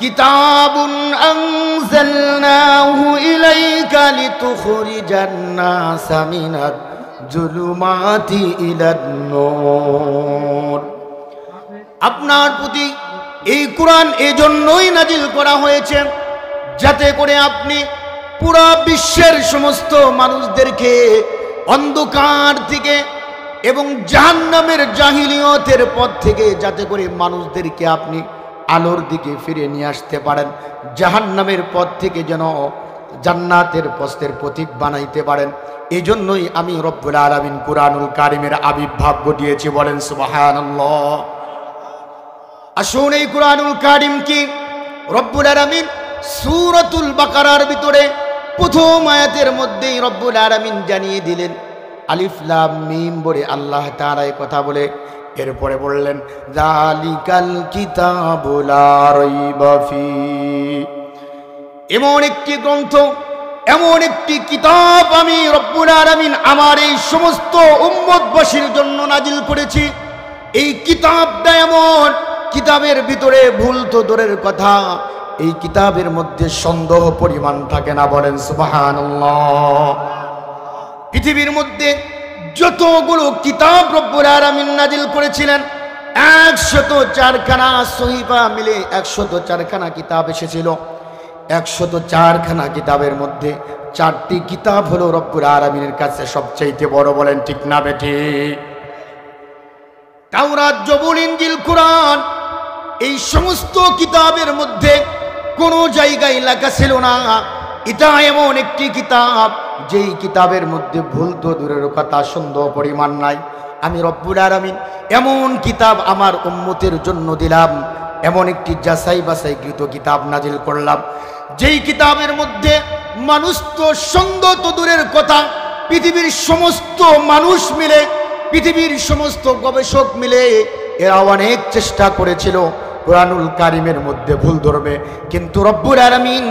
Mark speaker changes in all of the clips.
Speaker 1: কিতাবুন আনজালনাহু ইলাইকা লিতুখরিজান নাসা মিনাজ জুলুমাতি ইলান নূর। আপনার প্রতি এই কোরআন এজন্যই নাজিল করা হয়েছে যাতে করে আপনি পুরো বিশ্বের সমস্ত মানুষদেরকে অন্ধকার থেকে এবং জাহান্নামের জাহিলিয়তের পথ থেকে যাতে করে মানুষদেরকে আপনি আলোর দিকে ফিরে নিয়ে আসতে পারেন, জাহান্নামের পথ থেকে যেন জান্নাতের পথের পথিক বানাইতে পারেন। এই জন্যই আমি রব্বুল আলামিন কুরআনুল কারীমের আবির্ভাব ঘটিয়েছি। বলেন সুবহানাল্লাহ। আসুন এই কুরআনুল কারীম কি রব্বুল আলামিন সূরাতুল বাকারার ভিতরে প্রথম আয়াতের মধ্যেই রব্বুল আলামিন জানিয়ে দিলেন, আলিফ লাম মিম বলে আল্লাহ তাআলা এই কথা বলে এরপরে বললেন যালিকাল কিতাবু লা রাইবা ফি। এমন একটি গ্রন্থ, এমন একটি কিতাব আমি রব্বুল আলামিন আমার এই সমস্ত উম্মতবাসীর জন্য নাজিল করেছি। এই কিতাবটা এমন, কিতাবের ভিতরে ভুল তো দূরের কথা, এই কিতাবের মধ্যে সন্দেহ পরিমাণ থাকে না। বলেন সুবহানাল্লাহ। পৃথিবীর মধ্যে যতগুলো কিতাব রব্বুল আলামিন নাজিল করেছিলেন 104 খানা সহিফা মিলে 104 খানা কিতাব এসেছিল। 104 খানা কিতাবের মধ্যে 4টি কিতাব হলো রব্বুল আলামিনের কাছে সবচেয়ে বড়। বলেন ঠিক না বেঠিক? তাওরাত, জবুর, ইনজিল, কুরআন, এই সমস্ত কিতাবের মধ্যে কোনো জায়গায় লেখা ছিল না এটা এমন একটি কিতাব যেই কিতাবের মধ্যে ভুল তো দূরের কথা, সন্দেহ পরিমাণ নাই। আমি রব্বুল আলামিন এমন কিতাব আমার উম্মতের জন্য দিলাম, এমন একটি যাচাই বাছাইকৃত কিতাব নাজিল করলাম যেই কিতাবের মধ্যে মানুষ তো সন্দেহ তো দূরের কথা, পৃথিবীর সমস্ত মানুষ মিলে, পৃথিবীর সমস্ত গবেষক মিলে এরা অনেক চেষ্টা করেছিল কুরআনুল কারীমের মধ্যে ভুল ধরবে, কিন্তু রব্বুল আলামিন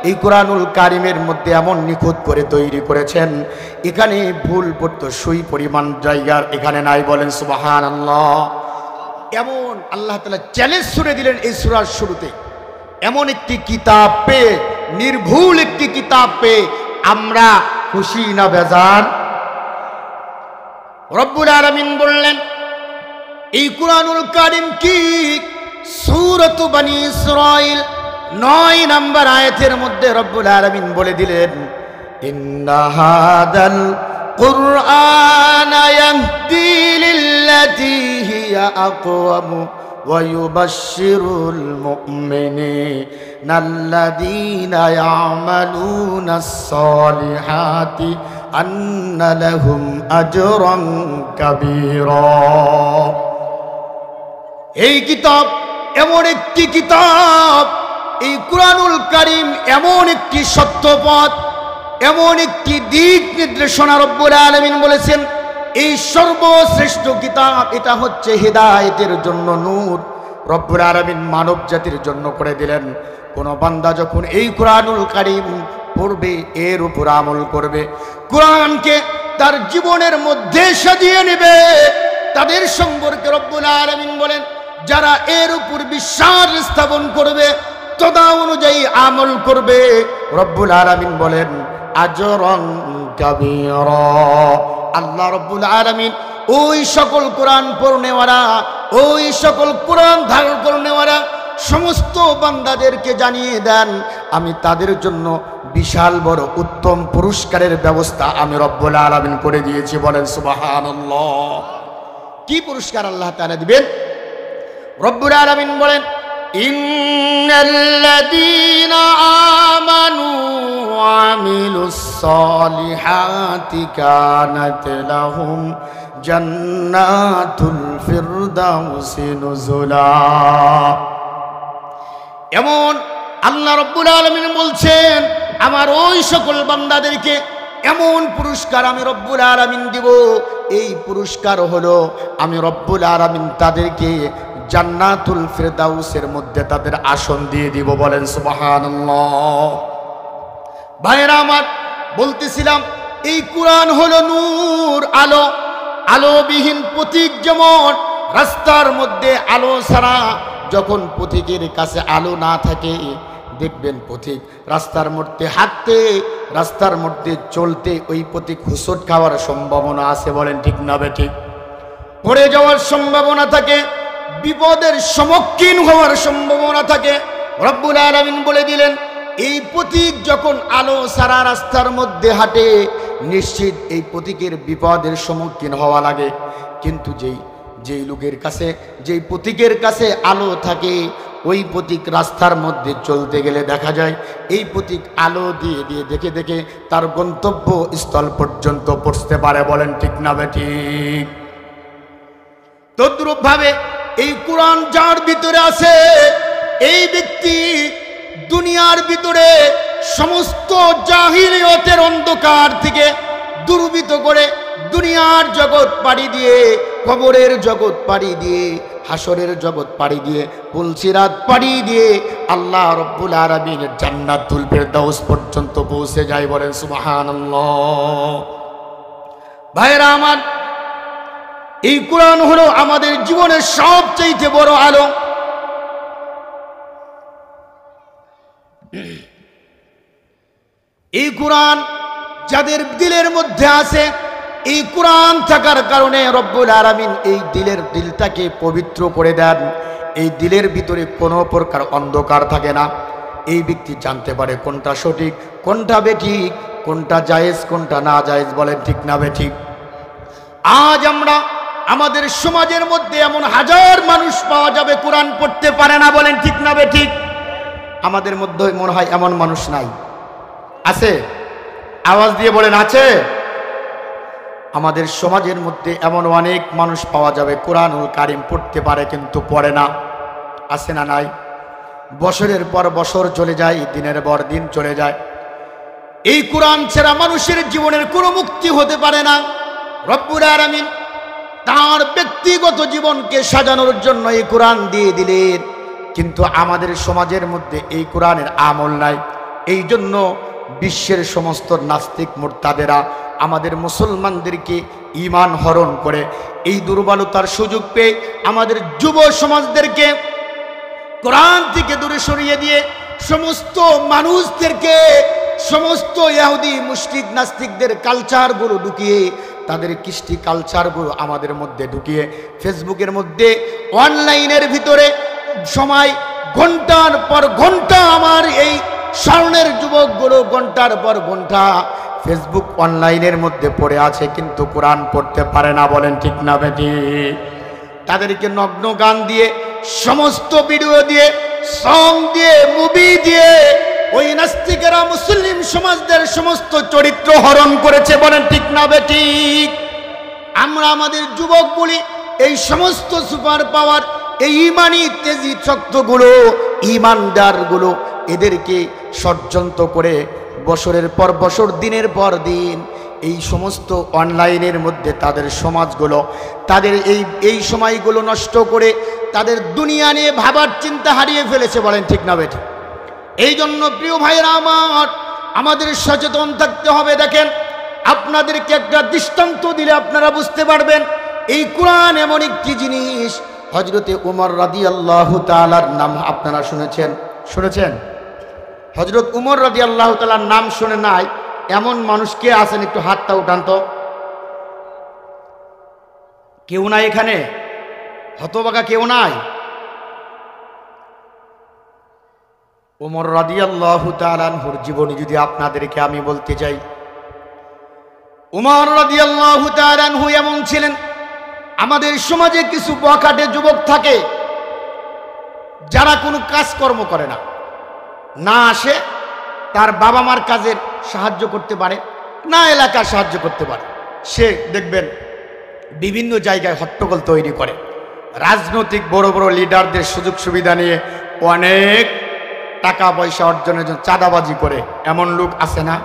Speaker 1: এই কুরআনুল কারীমের মধ্যে এমন নিখুঁত করে তৈরি করেছেন এখানে ভুল পড়তো সুই পরিমাণ জায়গার এখানে নাই। বলেন সুবহানাল্লাহ। এমন আল্লাহ তাআলা চ্যালেঞ্জ ছুড়ে দিলেন এই সূরার শুরুতে, এমন একটি কিতাব পেয়ে, নির্ভুল একটি কিতাব পেয়ে আমরা খুশি না বেজার? রব্বুল আলামিন বললেন এই কুরআনুল কারীম কি সূরাতু বনী ইসরাঈল 9 নম্বর আয়াতের মধ্যে রব্বুল আলামিন বলে দিলেন, ইন্না হাদাল কুরআনা ইয়াহদি লিল্লাতী হিয়া আকওয়াম ওয়া ইউবাশশিরুল মুমিনিনা আল্লাযীনা ইয়ামালুনাস সালিহাতি আন্না লাহুম আজরান কাবীরা। এই কিতাব এমন একটি কিতাব, এই কুরআনুল কারীম এমন একটি সত্যপথ, এমন একটি দিক নির্দেশনা রব্বুল আলামিন বলেছেন এই সর্বশ্রেষ্ঠ কিতাব। এটা হচ্ছে হেদায়েতের জন্য নূর রব্বুল আলামিন মানব জাতির জন্য করে দিলেন। কোন বান্দা যখন এই কুরআনুল কারীম পড়বে, এর উপর আমল করবে, কোরআনকে তার জীবনের মধ্যে সাজিয়ে নেবে, তাদের সম্পর্কে রব্বুল আলামিন বলেন যারা এর উপর বিশ্বাস স্থাপন করবে, তদা অনুযায়ী আমল করবে, রব্বুল আলামিন বলেন আজরান কাবীরা। আল্লাহ রব্বুল আলামিন ওই সকল কোরআন পড়নেওয়ালা, ওই সকল কোরআন ধারণ করনেওয়ালা সমস্ত বান্দাদেরকে জানিয়ে দেন আমি তাদের জন্য বিশাল বড় উত্তম পুরস্কারের ব্যবস্থা আমি রব্বুল আলামিন করে দিয়েছি। বলেন সুবহানাল্লাহ। কি পুরস্কার আল্লাহ তাআলা দিবেন? রব্বুল আলামিন বলেন ইন্নাল্লাযীনা আমানু ওয়া আমিলুস সালিহাতি কানাত লাহুম জান্নাতুল ফিরদাউসি নুজুলা। এমন আল্লাহ রব্বুল আলামিন বলছেন আমার ওই সকল বান্দাদেরকে এমন পুরস্কার আমি রব্বুল আলামিন দিব, এই পুরস্কার হলো আমি রব্বুল আলামিন তাদেরকে জান্নাতুল ফিরদাউসের মধ্যে তাদের আসন দিয়ে দিব। বলেন সুবহানাল্লাহ। ভাইরা আমার, বলতেছিলাম এই কুরআন হলো নূর, আলো। আলোবিহীন প্রতীক যেমন রাস্তার মধ্যে আলো ছাড়া যখন পথিকের কাছে আলো না থাকে, দেখবেন পথিক রাস্তার মধ্যে হাঁটতে, রাস্তার মধ্যে চলতে ওই পথিক হুঁচট খাওয়ার সম্ভাবনা আছে, বলেন ঠিক না বেঠিক? পড়ে যাওয়ার সম্ভাবনা থাকে, বিপদের সম্মুখীন হওয়ার সম্ভাবনা থাকে। রব্বুল আলামিন বলে দিলেন, এই পথিক যখন আলো সারা রাস্তার মধ্যে হাঁটে, নিশ্চিত এই পথিকের বিপদের সম্মুখীন হওয়া লাগে। কিন্তু যেই লোকের কাছে, যেই পথিকের কাছে আলো থাকে, ওই পথিক রাস্তার মধ্যে চলতে গেলে দেখা যায় এই পথিক আলো দিয়ে দিয়ে দেখে দেখে তার গন্তব্য স্থল পর্যন্ত পৌঁছতে পারে, বলেন ঠিক না বেঠিক? তদ্রূপ ভাবে এই কোরআন যার ভিতরে আছে, এই ব্যক্তি দুনিয়ার ভিতরে সমস্ত জাহিলিয়তের অন্ধকার থেকে দুর্বৃত করে দুনিয়ার জগৎ পাড়ি দিয়ে, কবরের জগৎ পাড়ি দিয়ে, হাসরের জগৎ পাড়ি দিয়ে, পুলসিরাত পাড়ি দিয়ে আল্লাহ রব্বুল আলামিনের জান্নাতুল ফেরদাউস পর্যন্ত পৌঁছে যায়, বলেন সুবহানাল্লাহ। ভাইরা আমার, এই কোরআন হলো আমাদের জীবনের সবচেয়ে বড় আলো। এই কোরআন যাদের দিলের মধ্যে আছে, এই কোরআন থাকার কারণে রব্বুল আলামিন এই দিলটাকে পবিত্র করে দেন। এই দিলের ভিতরে কোনো প্রকার অন্ধকার থাকে না। এই ব্যক্তি জানতে পারে কোনটা সঠিক, কোনটা বেঠিক, কোনটা জায়েজ, কোনটা না জায়েজ, বলেন ঠিক না বেঠিক? আজ আমরা আমাদের সমাজের মধ্যে এমন হাজার মানুষ পাওয়া যাবে কোরআন পড়তে পারে না, বলেন ঠিক না বেঠিক? আমাদের মধ্যে মনে হয় এমন মানুষ নাই? আছে? আওয়াজ দিয়ে বলেন, আছে? আমাদের সমাজের মধ্যে এমন অনেক মানুষ পাওয়া যাবে কোরআনুল কারীম পড়তে পারে কিন্তু পড়ে না। আছে না নাই? বছরের পর বছর চলে যায়, দিনের পর দিন চলে যায়, এই কোরআন ছাড়া মানুষের জীবনের কোনো মুক্তি হতে পারে না। রব্বুল আলামিন তার ব্যক্তিগত জীবনকে সাজানোর জন্য এই কোরআন দিয়ে দিলেন, কিন্তু আমাদের সমাজের মধ্যে এই কোরআনের আমল নাই। এই জন্য বিশ্বের সমস্ত নাস্তিক মুরতাদেরা আমাদের মুসলমানদেরকে ঈমান হরণ করে এই দুর্বলতার সুযোগ পেয়ে আমাদের যুব সমাজদেরকে কোরআন থেকে দূরে সরিয়ে দিয়ে সমস্ত মানুষদেরকে, সমস্ত ইহুদি মুশরিক নাস্তিকদের কালচারগুলো ঢুকিয়ে, তাদের কৃষ্টি কালচারগুলো আমাদের মধ্যে ঢুকিয়ে, ফেসবুকের মধ্যে অনলাইনের ভিতরে সময় ঘন্টার পর ঘন্টা, আমার এই স্বর্ণের যুবকগুলো ঘন্টার পর ঘন্টা ফেসবুক অনলাইনের মধ্যে পড়ে আছে, কিন্তু কোরআন পড়তে পারে না, বলেন ঠিক না বেঠিক? তাদেরকে নগ্ন গান দিয়ে, সমস্ত ভিডিও দিয়ে, সং দিয়ে, মুভি দিয়ে ওই নাস্তিকেরা মুসলিম সমাজদের সমস্ত চরিত্র হরণ করেছে, বলেন ঠিক না বেঠিক? আমরা আমাদের যুবক বলি এই সমস্ত সুপার পাওয়ার, এই ইমানি তেজি শক্তগুলো, ইমানদারগুলো, এদেরকে ষড়যন্ত্র করে বছরের পর বছর, দিনের পর দিন এই সমস্ত অনলাইনের মধ্যে তাদের সমাজগুলো, তাদের এই সময়গুলো নষ্ট করে তাদের দুনিয়া নিয়ে ভাবার চিন্তা হারিয়ে ফেলেছে, বলেন ঠিক না বেঠিক? এই জন্য প্রিয় ভাইরা আমার, আমাদের সচেতন থাকতে হবে। দেখেন, আপনাদেরকে একটা দৃষ্টান্ত দিলে আপনারা বুঝতে পারবেন এই কোরআন এমন একটি জিনিস। হযরতে উমর রাদিয়াল্লাহু তাআলার নাম আপনারা শুনেছেন? হযরত উমর রাদিয়াল্লাহু তাআলার নাম শুনে নাই এমন মানুষ কে আছেন? একটু হাতটা উঠান তো। কেউ নাই এখানে? হতভাগা কেউ নাই? ওমর রাদিয়াল্লাহু তাআলা আনহুর জীবনী যদি আপনাদেরকে আমি বলতে চাই, ওমর রাদিয়াল্লাহু তাআলা আনহু এমন ছিলেন। আমাদের সমাজে কিছু বখাটে যুবক থাকে যারা কোনো কাজকর্ম করে না, না আসে তার বাবা মার কাজের সাহায্য করতে পারে না, এলাকার সাহায্য করতে পারে, সে দেখবেন বিভিন্ন জায়গায় হট্টগোল তৈরি করে, রাজনৈতিক বড় বড় লিডারদের সুযোগ সুবিধা নিয়ে অনেক টাকা পয়সা অর্জনের জন্য চাঁদাবাজি করে। এমন লোক আছে না?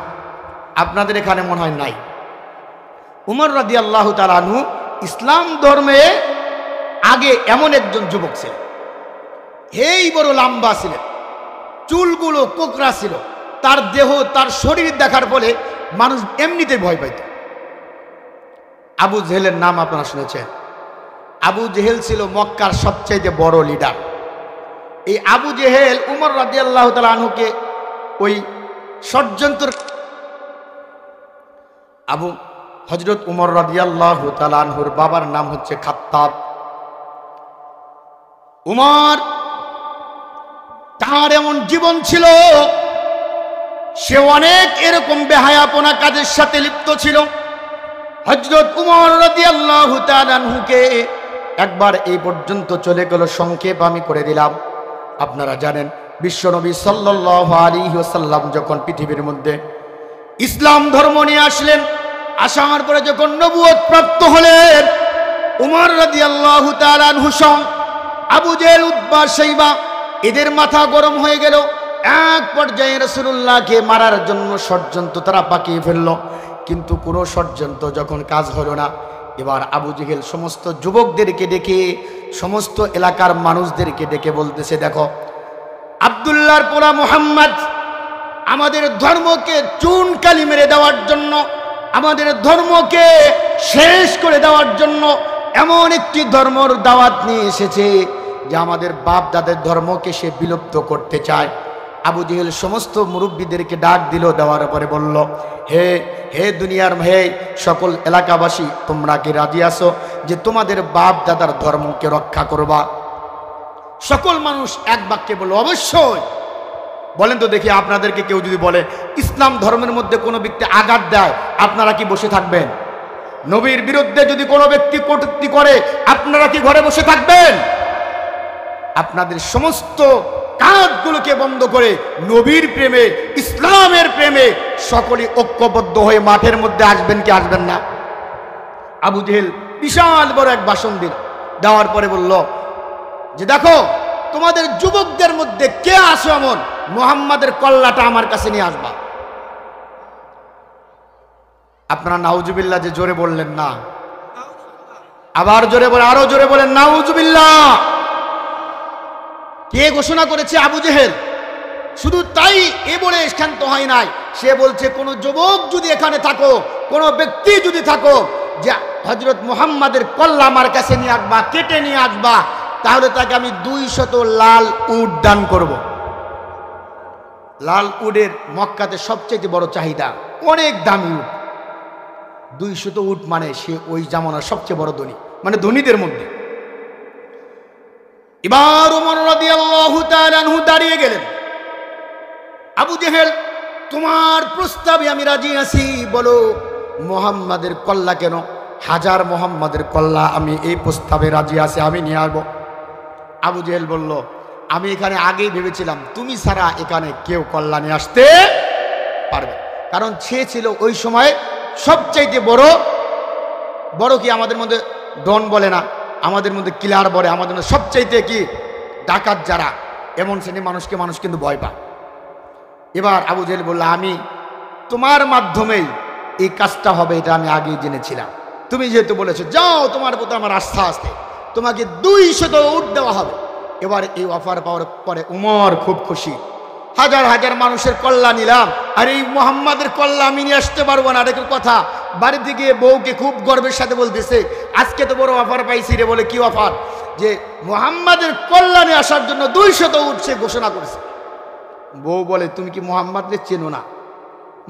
Speaker 1: আপনাদের এখানে মনে হয় নাই? উমর রাদিয়াল্লাহু তাআলা আনহু ইসলাম ধর্মে আগে এমন একজন যুবক ছিলেন, এই বড় লম্বা ছিলেন, চুলগুলো কোকড়া ছিল, তার দেহ, তার শরীর দেখার ফলে মানুষ এমনিতে ভয় পাইত। আবু জেহেলের নাম আপনারা শুনেছেন? আবু জেহেল ছিল মক্কার সবচেয়ে বড় লিডার। এই আবু জেহেল উমর রাদিয়াল্লাহু তাআলা আনহুকে ওই ষড়যন্ত্র হযরত উমর রাদিয়াল্লাহু তাআলা আনহুর বাবার নাম হচ্ছে খাত্তাব। উমর তার এমন জীবন ছিল, সে অনেক এরকম বেহায়াপনা কাজের সাথে লিপ্ত ছিল। হযরত উমর রাদিয়াল্লাহু তাআলা আনহুকে একবার এই পর্যন্ত চলে গেল, সংক্ষেপ আমি করে দিলাম। আপনারা জানেন বিশ্বনবী সাল্লাল্লাহু আলাইহি ওয়াসাল্লাম যখন পৃথিবীর মধ্যে ইসলাম ধর্ম নিয়ে আসলেন, আসার পরে যখন নবুয়ত প্রাপ্ত হলেন, উমর রাদিয়াল্লাহু তাআলা আনহু সহ আবু জেহেল, উতবা, শাইবা এদের মাথা গরম হয়ে গেল। এক পর্যায়ে রাসূলুল্লাহকে মারার জন্য ষড়যন্ত্র তারা পাকিয়ে ফেলল, কিন্তু কোনো ষড়যন্ত্র যখন কাজ হলো না, এবার আবু জেহেল সমস্ত যুবকদেরকে ডেকে, সমস্ত এলাকার মানুষদেরকে ডেকে বলতেছে, দেখো আব্দুল্লাহর পোলা মুহাম্মদ আমাদের ধর্মকে চুন কালি মেরে দেওয়ার জন্য, আমাদের ধর্মকে শেষ করে দেওয়ার জন্য এমন একটি ধর্মর দাওয়াত নিয়ে এসেছে যে আমাদের বাপ দাদের ধর্মকে সে বিলুপ্ত করতে চায়। আবু জেহেল সমস্ত মুরব্বীদেরকে ডাক দিল, দেওয়ার পরে বলল, হে হে দুনিয়ার হে সকল এলাকাবাসী, তোমরা কি রাজি আছো যে তোমাদের বাপ দাদার ধর্মকে রক্ষা করবা? সকল মানুষ এক বাক্যে বলল, অবশ্যই। বলেন তো দেখি, আপনাদেরকে কেউ যদি বলে ইসলাম ধর্মের মধ্যে কোনো ব্যক্তি আঘাত দেয়, আপনারা কি বসে থাকবেন? নবীর বিরুদ্ধে যদি কোনো ব্যক্তি কটূক্তি করে, আপনারা কি ঘরে বসে থাকবেন? আপনাদের সমস্ত কাজগুলোকে বন্ধ করে নবীর প্রেমে, ইসলামের প্রেমে সকলে ঐক্যবদ্ধ হয়ে মাঠের মধ্যে আসবেন কি আসবেন না? আবু জেহেল বিশাল বড় এক ভাষণ দিল, দেওয়ার পরে বলল যে দেখো তোমাদের যুবকদের মধ্যে কে আসো এমন মুহাম্মাদের কল্লাটা আমার কাছে নিয়ে আসবা। আপনারা নাউজুবিল্লাহ যে জোরে বললেন না, আবার জোরে বলে, আরো জোরে বলেন নাউজুবিল্লাহ। কে ঘোষণা করেছে? আবু জেহেল। শুধু তাই এ বলে শান্ত হয় নাই, সে বলছে কোন যুবক যদি এখানে থাকো, কোন ব্যক্তি যদি থাকো যে হযরত মুহাম্মাদের কল্লা আমার কাছে নিয়ে আসবা, কেটে নিয়ে আসবা, তাহলে তাকে আমি 200 লাল উট দান করব। লাল উটের মক্কাতে সবচেয়ে বড় চাহিদা, অনেক দামি উট। 200 উট মানে সে ওই জামানার সবচেয়ে বড় ধনী, মানে ধনীদের মধ্যে। এবার ওমর রাদিয়াল্লাহু তাআলা আনহু দাঁড়িয়ে গেলেন। আবু জেহেল, তোমার প্রস্তাবে আমি রাজি আছি, বলো মুহাম্মাদের কল্লা কেন? হাজার মুহাম্মাদের কল্লা আমি এই প্রস্তাবে রাজি আছি, আমি নিয়ে আসবো। আবু জেহেল বলল, আমি এখানে আগেই ভেবেছিলাম তুমি ছাড়া এখানে কেউ কল্লা নিয়ে আসতে পারবে, কারণ সে ছিল ওই সময় সবচাইতে বড়। বড় কি আমাদের মধ্যে ডন বলে না, আমাদের মধ্যে কিলার বলে, আমাদের মধ্যে সবচাইতে কি ডাকাত যারা, এমন শ্রেণীর মানুষকে মানুষ কিন্তু ভয় পায়। এবার আবু জেহেল বলল, আমি তোমার মাধ্যমেই এই কাজটা হবে, এটা আমি আগেই জেনেছিলাম। তুমি যেহেতু বলেছো, যাও, তোমার প্রতি আমার আস্থা আছে, তোমাকে 200 উট দেওয়া হবে। এবার এই অফার পাওয়ার পরে উমর খুব খুশি। হাজার হাজার মানুষের কল্লা নিলাম, আর এই মুহাম্মাদের কল্লা আমি নিয়ে আসতে পারবো না। এরকম কথা বাড়িতে গিয়ে বউকে খুব গর্বের সাথে বলতেছে, আজকে তো বড় অফার পাইছি রে। বলে কি অফার? যে মুহাম্মাদের কল্লা নিয়ে আসার জন্য 200 উট সে ঘোষণা করেছে। বউ বলে, তুমি কি মুহাম্মাদকে চেনো না?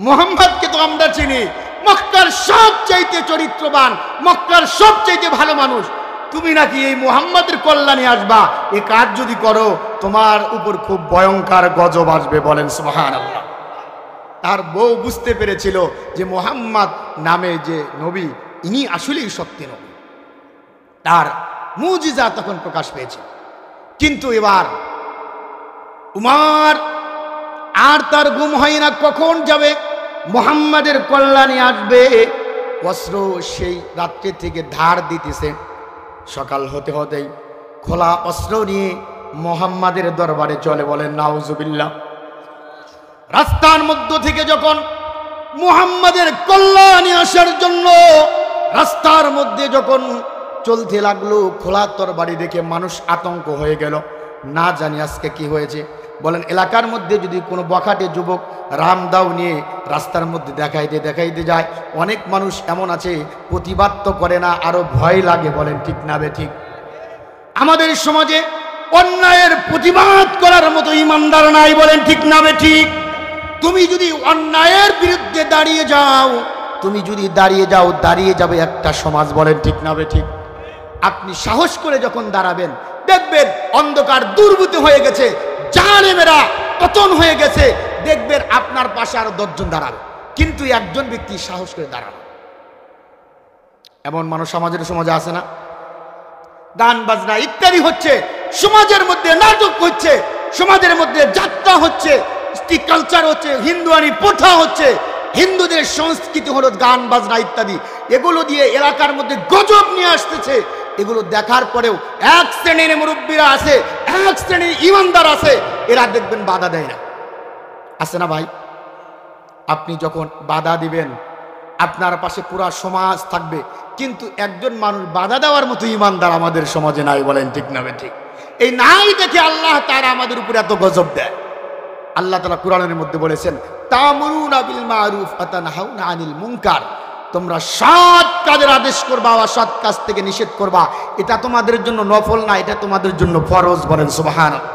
Speaker 1: মুহাম্মাদকে তো আমরা চিনি, মক্কার সবচাইতে চরিত্রবান, মক্কার সবচাইতে ভালো মানুষ। তুমি নাকি এই মুহাম্মাদের কল্যাণ নিয়ে আসবা? এ কাজ যদি করো তোমার উপর খুব ভয়ঙ্কর গজব আসবে। বলেন সুবহানাল্লাহ। তার বউ বুঝতে পেরেছিল যে মুহাম্মদ নামে যে নবী, ইনি আসলেই সত্য নবী, তার মুজিজা তখন প্রকাশ পেয়েছে। কিন্তু এবার উমর আর তার ঘুম হয় না, কখন যাবে মুহাম্মাদের কল্যাণে আসবে। অস্ত্র সেই রাত্রি থেকে ধার দিতেছে। সকাল হতে হতেই খোলা অস্ত্র নিয়ে মুহাম্মাদের দরবারে চলে। বলেন নাউজুবিল্লাহ। রাস্তার মধ্য থেকে যখন মুহাম্মাদের কল্যাণে আসার জন্য রাস্তার মধ্যে যখন চলতে লাগলো, খোলা তরবারি দেখে মানুষ আতঙ্ক হয়ে গেল, না জানি আজকে কি হয়েছে। বলেন এলাকার মধ্যে যদি কোনো বখাটে যুবক রামদাও নিয়ে রাস্তার মধ্যে দেখাইতে যায়, অনেক মানুষ এমন আছে প্রতিবাদ তো করে না, আরো ভয় লাগে। বলেন ঠিক না বে ঠিক? আমাদের সমাজে অন্যায়ের প্রতিবাদ করার মতো ইমানদার নাই, বলেন ঠিক না বেঠিক? তুমি যদি অন্যায়ের বিরুদ্ধে দাঁড়িয়ে যাও, তুমি যদি দাঁড়িয়ে যাবে একটা সমাজ, বলেন ঠিক না বেঠিক? আপনি সাহস করে যখন দাঁড়াবেন, দেখবেন অন্ধকার দূরভূত হয়ে গেছে, জালেমেরা পতন হয়ে গেছে, দেখবেন আপনার পাশে আরো 10 জন দাঁড়াবে, কিন্তু একজন ব্যক্তি সাহস করে দাঁড়াবে। এমন মানুষ সমাজে আছে না? গান বাজনা ইত্যাদি হচ্ছে, সমাজের মধ্যে নাটক হচ্ছে, সমাজের মধ্যে যাত্রা হচ্ছে, কালচার হচ্ছে, হিন্দুয়ানি প্রথা হচ্ছে, হিন্দুদের সংস্কৃতি হলো গান বাজনা ইত্যাদি, এগুলো দিয়ে এলাকার মধ্যে গজব নিয়ে আসতেছে। এগুলো দেখার পরেও এক শ্রেণীর মুরব্বীরা আছে, এক শ্রেণীর ইমানদার আছে, এরা দেখবেন বাধা দেয় না। আছে না ভাই? আপনি যখন বাধা দিবেন, আপনার পাশে পুরা সমাজ থাকবে, কিন্তু একজন মানুষ বাধা দেওয়ার মতো ইমানদার আমাদের সমাজে নাই, বলেন ঠিক না ঠিক? এই নাই দেখে আল্লাহ তাআলা আমাদের উপরে এত গজব দেয়। আল্লাহ তাআলা কোরআনের মধ্যে বলেছেন, তা'মুরুনা বিল মারুফ ওয়া তানহাউনা আনিল মুনকার, তোমরা সৎ কাজের আদেশ করবা, অসৎ কাজ থেকে নিষেধ করবা। এটা তোমাদের জন্য নফল না, এটা তোমাদের জন্য ফরজ, বলেন সুবহানাল্লাহ।